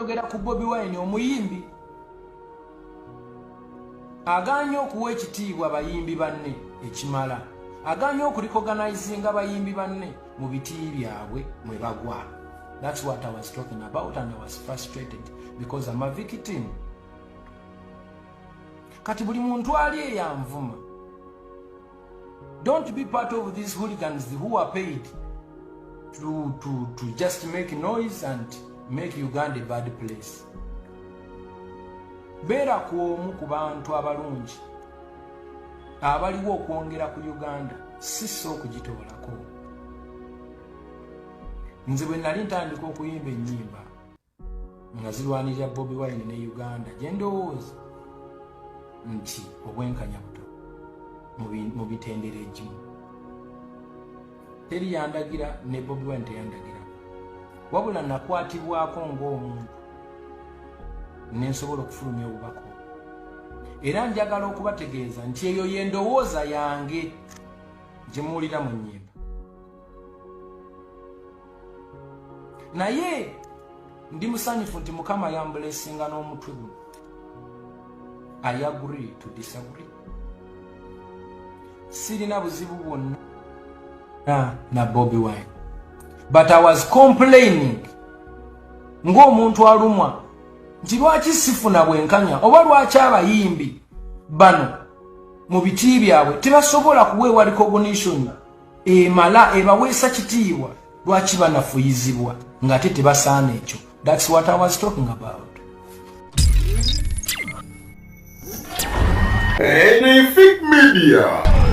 Yogera ku Bobi Wine omuyimbi aganye okuwa ekitiibwa abayimbi banne ekimala, aganye okurecognizinga abayimbi banne mu biti byabwe mwe bagwa. That's what I was talking about, and I was frustrated because I'm a victim. Kati buli muntu ali eyanvuma. Don't be part of these hooligans who are paid to just make noise and make Uganda a bad place. Beera kwomu ku bantu abalungi abaliwo okwongera ku Uganda, siso okugitoolako. Nze bwe nali ntandika okuyimba ennyimba nga zirwanirira Bobi Wine ne Uganda, gye ndowooza nti obwenkanya buto mu bitendera egimu. Teri yandagira ne Bobi Wine teyandagira, wabula nakwatibwako ng'omuntu nensobola okufulumya obubaka. Era njagala okubategeeza nti eyo y'endowooza yange gye muwulira mu nnyimba. Naye ndi musanyufu nti Mukama yambulesinga n'omutwe guno. I agree to disagree. Sirina buzibu bwonna na Bobi Wine, but I was complaining ng'omuntu alumwa nti lwaki sifuna bwenkanya, oba lwaki abayimbi bano mu biti byabwe tebasobola kuweebwa recognition emala ebaweesa kitiibwa, lwaki banafuyizibwa ng'ate tebasaana ekyo. That's what I was talking about. Eddy Media.